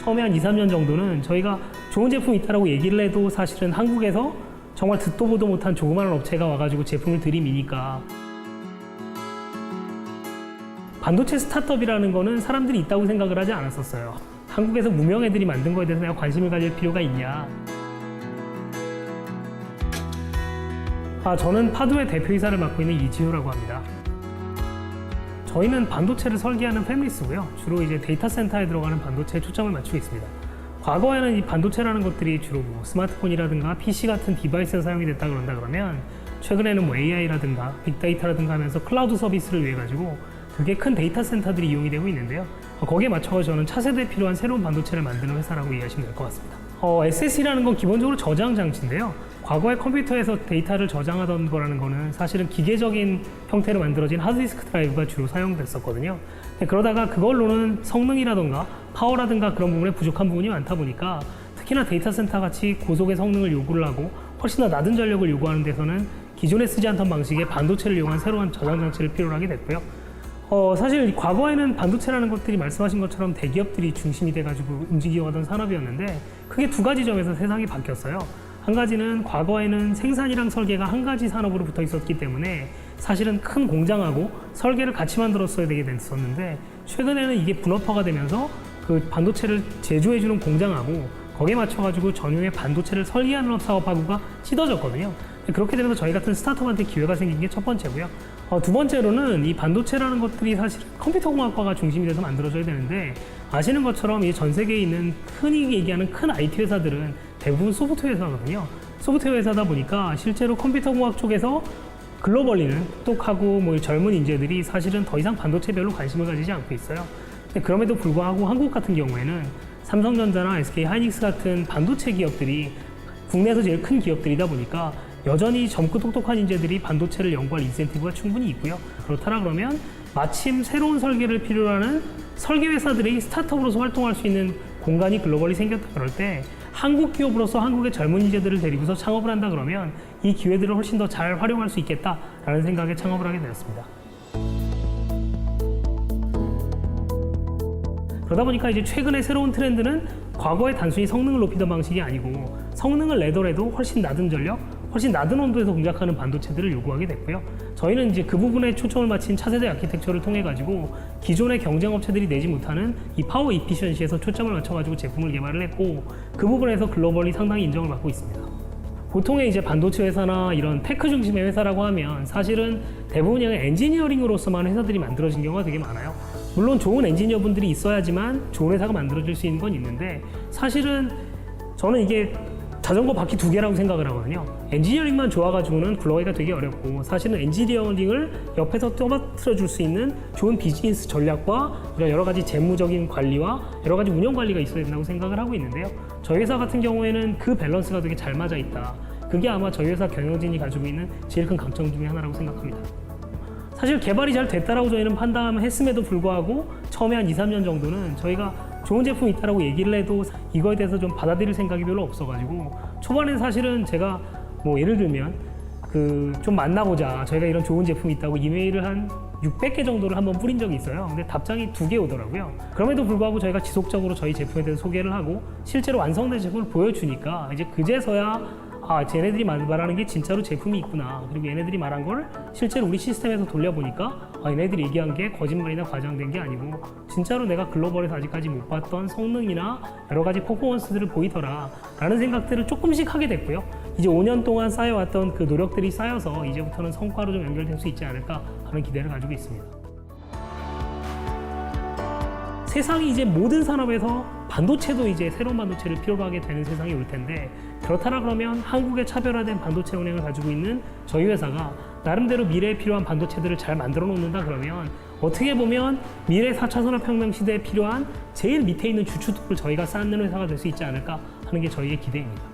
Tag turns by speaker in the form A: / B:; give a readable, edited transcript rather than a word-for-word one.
A: 처음에 한 2, 3년 정도는 저희가 좋은 제품이 있다고 얘기를 해도 사실은 한국에서 정말 듣도 보도 못한 조그마한 업체가 와가지고 제품을 들이미니까 반도체 스타트업이라는 거는 사람들이 있다고 생각을 하지 않았었어요. 한국에서 무명 애들이 만든 거에 대해서 내가 관심을 가질 필요가 있냐. 저는 파두의 대표이사를 맡고 있는 이지우라고 합니다. 저희는 반도체를 설계하는 패밀리스고요. 주로 이제 데이터 센터에 들어가는 반도체에 초점을 맞추고 있습니다. 과거에는 이 반도체라는 것들이 주로 뭐 스마트폰이라든가 PC 같은 디바이스에 사용이 됐다 그러면 최근에는 뭐 AI라든가 빅데이터라든가 하면서 클라우드 서비스를 위해 가지고 되게 큰 데이터 센터들이 이용이 되고 있는데요. 거기에 맞춰서 저는 차세대에 필요한 새로운 반도체를 만드는 회사라고 이해하시면 될 것 같습니다. SSD라는 건 기본적으로 저장 장치인데요. 과거에 컴퓨터에서 데이터를 저장하던 거라는 거는 사실은 기계적인 형태로 만들어진 하드디스크 드라이브가 주로 사용됐었거든요. 그러다가 그걸로는 성능이라던가 파워라든가 그런 부분에 부족한 부분이 많다 보니까 특히나 데이터 센터 같이 고속의 성능을 요구를 하고 훨씬 더 낮은 전력을 요구하는 데서는 기존에 쓰지 않던 방식의 반도체를 이용한 새로운 저장 장치를 필요로 하게 됐고요. 사실 과거에는 반도체라는 것들이 말씀하신 것처럼 대기업들이 중심이 돼가지고 움직여가던 산업이었는데 크게 두 가지 점에서 세상이 바뀌었어요. 한 가지는 과거에는 생산이랑 설계가 한 가지 산업으로 붙어 있었기 때문에 사실은 큰 공장하고 설계를 같이 만들었어야 되게 됐었는데 최근에는 이게 분업화가 되면서 그 반도체를 제조해주는 공장하고 거기에 맞춰가지고 전용의 반도체를 설계하는 사업하고가 찢어졌거든요. 그렇게 되면서 저희 같은 스타트업한테 기회가 생긴 게 첫 번째고요. 두 번째로는 이 반도체라는 것들이 사실 컴퓨터공학과가 중심이 돼서 만들어져야 되는데 아시는 것처럼 이 전 세계에 있는 흔히 얘기하는 큰 IT 회사들은 대부분 소프트웨어 회사거든요. 소프트웨어 회사다 보니까 실제로 컴퓨터공학 쪽에서 글로벌리는 똑똑하고 뭐 젊은 인재들이 사실은 더 이상 반도체별로 관심을 가지지 않고 있어요. 근데 그럼에도 불구하고 한국 같은 경우에는 삼성전자나 SK 하이닉스 같은 반도체 기업들이 국내에서 제일 큰 기업들이다 보니까 여전히 젊고 똑똑한 인재들이 반도체를 연구할 인센티브가 충분히 있고요. 그렇다라 그러면 마침 새로운 설계를 필요로 하는 설계 회사들이 스타트업으로서 활동할 수 있는 공간이 글로벌리 생겼다 그럴 때 한국 기업으로서 한국의 젊은 인재들을 데리고서 창업을 한다 그러면 이 기회들을 훨씬 더 잘 활용할 수 있겠다라는 생각에 창업을 하게 되었습니다. 그러다 보니까 이제 최근에 새로운 트렌드는 과거에 단순히 성능을 높이던 방식이 아니고 성능을 내더라도 훨씬 낮은 전력, 훨씬 낮은 온도에서 공작하는 반도체들을 요구하게 됐고요. 저희는 이제 그 부분에 초점을 맞춘 차세대 아키텍처를 통해 가지고 기존의 경쟁 업체들이 내지 못하는 이 파워 이피션시에서 초점을 맞춰 가지고 제품을 개발을 했고 그 부분에서 글로벌리 상당히 인정을 받고 있습니다. 보통의 이제 반도체 회사나 이런 테크 중심의 회사라고 하면 사실은 대부분 엔지니어링으로서만 회사들이 만들어진 경우가 되게 많아요. 물론 좋은 엔지니어 분들이 있어야지만 좋은 회사가 만들어질 수 있는 건 있는데 사실은 저는 이게 자전거 바퀴 두 개라고 생각을 하거든요. 엔지니어링만 좋아가지고는 굴러가기가 되게 어렵고 사실은 엔지니어링을 옆에서 떠받들어 줄 수 있는 좋은 비즈니스 전략과 이런 여러 가지 재무적인 관리와 여러 가지 운영 관리가 있어야 된다고 생각을 하고 있는데요. 저희 회사 같은 경우에는 그 밸런스가 되게 잘 맞아 있다. 그게 아마 저희 회사 경영진이 가지고 있는 제일 큰 강점 중에 하나라고 생각합니다. 사실 개발이 잘 됐다라고 저희는 판단했음에도 불구하고 처음에 한 2, 3년 정도는 저희가 좋은 제품이 있다라고 얘기를 해도 이거에 대해서 좀 받아들일 생각이 별로 없어가지고 초반엔 사실은 제가 뭐 예를 들면 좀 만나보자 저희가 이런 좋은 제품이 있다고 이메일을 한 600개 정도를 한번 뿌린 적이 있어요. 근데 답장이 2개 오더라고요. 그럼에도 불구하고 저희가 지속적으로 저희 제품에 대해서 소개를 하고 실제로 완성된 제품을 보여주니까 이제 그제서야 쟤네들이 말하는 게 진짜로 제품이 있구나. 그리고 얘네들이 말한 걸 실제로 우리 시스템에서 돌려보니까 얘네들이 얘기한 게 거짓말이나 과장된 게 아니고 진짜로 내가 글로벌에서 아직까지 못 봤던 성능이나 여러 가지 퍼포먼스들을 보이더라 라는 생각들을 조금씩 하게 됐고요. 이제 5년 동안 쌓여왔던 그 노력들이 쌓여서 이제부터는 성과로 좀 연결될 수 있지 않을까 하는 기대를 가지고 있습니다. 세상이 이제 모든 산업에서 반도체도 이제 새로운 반도체를 필요로 하게 되는 세상이 올 텐데 그렇다라 그러면 한국의 차별화된 반도체 운영을 가지고 있는 저희 회사가 나름대로 미래에 필요한 반도체들을 잘 만들어 놓는다 그러면 어떻게 보면 미래 4차 산업혁명 시대에 필요한 제일 밑에 있는 주축을 저희가 쌓는 회사가 될 수 있지 않을까 하는 게 저희의 기대입니다.